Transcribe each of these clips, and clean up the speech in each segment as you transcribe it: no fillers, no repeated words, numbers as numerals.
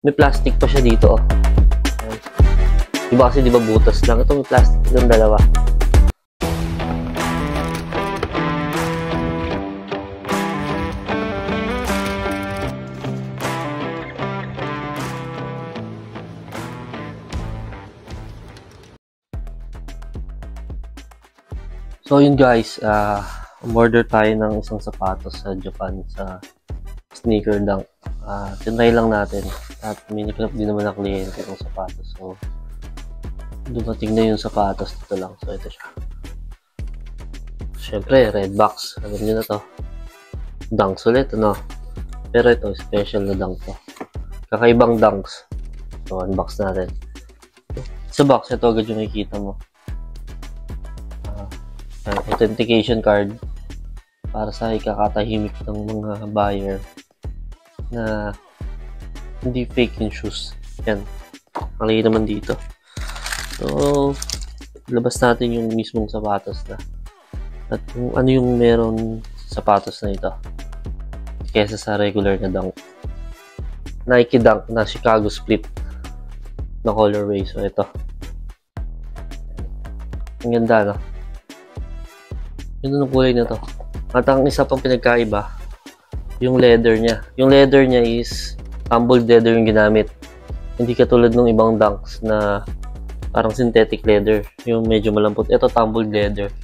May plastic pa siya dito, oh. Ayan. Diba kasi diba butas lang? Ito may plastic yung dalawa. So yun guys, umorder tayo ng isang sapatos sa Japan sa Sneaker Dunk. Tinry lang natin at may nakalap din naman na kliyente ng sapatos. So dumating na yung sapatos dito lang. So ito siya. Siyempre, red box. Alam nyo na to. Dunks ulit, ano? Pero ito, special na dunk to. Kakaibang dunks. So unbox natin. Sa box, ito agad yung makikita mo. Authentication card para sa ikakatahimik ng mga buyer na hindi fake yung shoes. Yan. Malaki naman dito. So, labas natin yung mismong sapatos na. At kung ano yung meron sapatos na ito kesa sa regular na dunk. Nike Dunk na Chicago Split na colorway. So, ito. Ang ganda, no? Yun ang kulay na to. At ang isa pang pinagkaiba, yung leather niya. Yung leather niya is tumbled leather yung ginamit. Hindi katulad ng ibang dunks na parang synthetic leather. Yung medyo malambot. Ito tumbled leather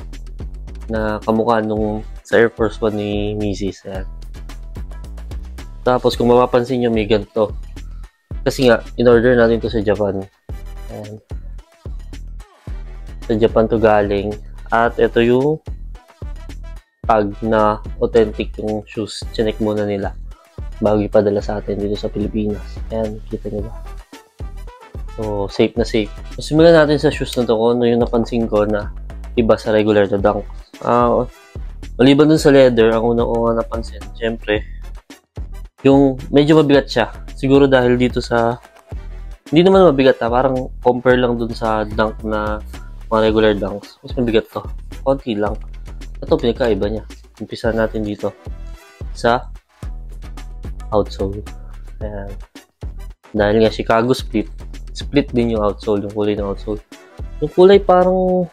na kamukha nung sa Air Force 1 ni Mrs. Ayan. Tapos kung mapapansin nyo, may ganito. Kasi nga, in-order natin to sa Japan. Ayan. Sa Japan to galing. At ito yung tag na authentic yung shoes. Chinek muna nila bago ipadala sa atin dito sa Pilipinas. Ayan, kita nyo ba? So, safe na safe. So, simulan natin sa shoes na to kung ano yung napansin ko na iba sa regular na dunk. Maliban dun sa leather, ang una ko nga napansin, syempre, yung medyo mabigat siya. Siguro dahil dito sa, hindi naman mabigat ha, parang compare lang dun sa dunk na mga regular dunks. Mas mabigat to. Konti lang. Ito pinakaiba niya. Umpisa natin dito sa outsole. Ayan. Dahil nga Chicago Split, split din yung outsole, yung kulay ng outsole. Yung kulay parang,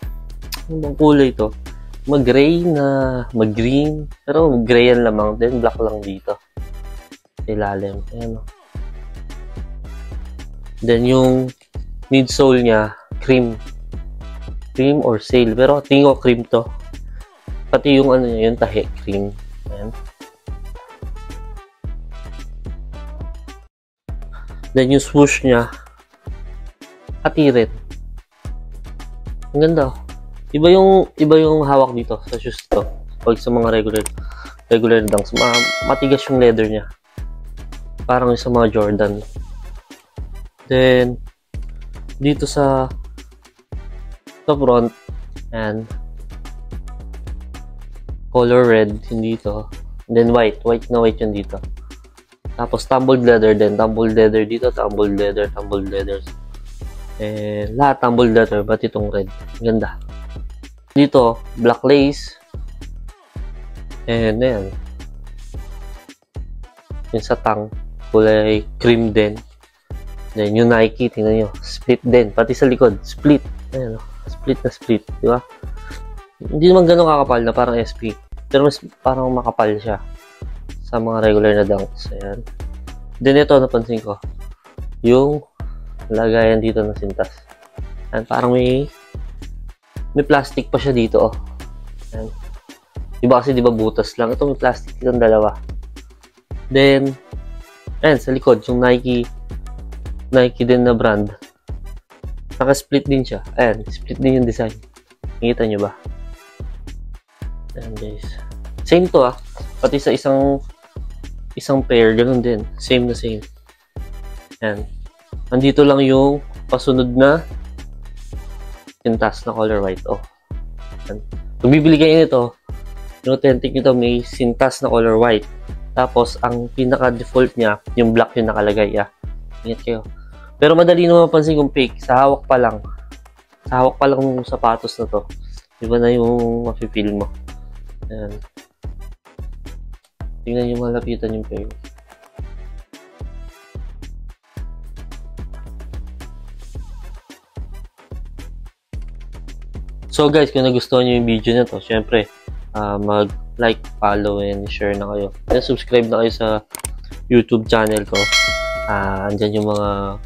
yung kulay to, mag-gray na, mag-green, pero gray yan lamang, then black lang dito. Ilalim. Ayan. Then yung midsole niya, cream. Cream or sail. Pero tingin ko cream to. Pati yung ano niya, yung tahi, cream. Ayan. Then yung swoosh niya, atirin. Ang ganda. Iba yung hawak dito sa shoes to. Pag sa mga regular dunks, matigas yung leather niya. Parang sa mga Jordan. Then dito sa front, and color red, hindi ito. And then white na white yun dito. Tapos tumbled leather din. Tumbled leather dito, tumbled leather. And lahat tumbled leather, but itong red. Ganda. Dito, black lace. And then, yung sa tang, kulay cream din. Then yung Nike, tingnan nyo, split din. Pati sa likod, split. Ayan, split na split, di ba? Hindi naman ganun kakapal na parang SP. Pero mas parang makapal siya sa mga regular na dunks. Ayan. Then ito, napansin ko. Yung lagayan dito ng sintas. Ayan, parang may plastic pa siya dito, oh. Ayan. Diba kasi diba butas lang. Ito may plastic dito ng dalawa. Then, ayan, sa likod, yung Nike din na brand. Naka-split din siya. Ayan, split din yung design. Nakita nyo ba? Ayan guys. Same to ah. Pati sa isang pair, ganun din. Same na same. Ayan. Nandito lang yung pasunod na sintas na color white. Oh. Ayan. Kung bibili kayo nito, yung authentic nito may sintas na color white. Tapos, ang pinaka-default niya, yung black yung nakalagay. Ah. Ingat kayo. Pero madali naman mapansin kung fake. Sa hawak pa lang. Sa hawak pa lang ng sapatos na to. Iba na yung mafe-feel mo. Ayan. Tingnan nyo malapitan yung pair. So guys, kung nagustuhan nyo yung video na to, syempre, mag-like, follow, and share na kayo. And subscribe na kayo sa YouTube channel ko. Andyan yung mga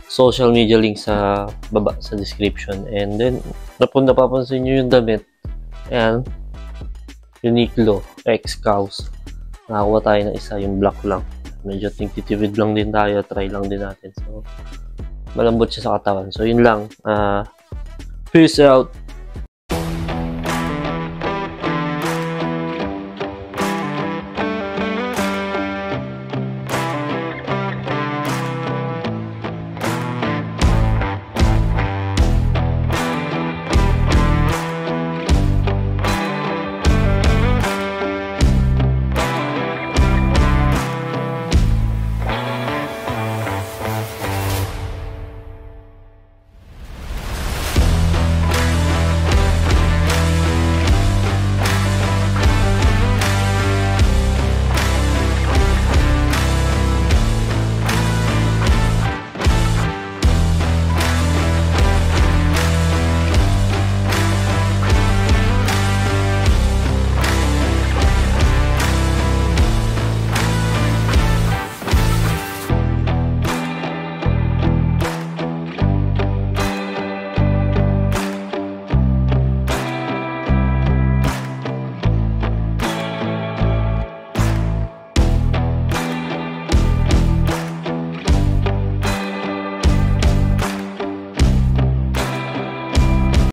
social media links sa baba, sa description. And then, napapansin nyo yung damit. Ayan, Uniqlo X Cows. Nakakuha tayo ng isa, yung black lang. Medyo tinktitipid lang din tayo, try lang din natin. So, malambot siya sa katawan. So, yun lang. Peace out!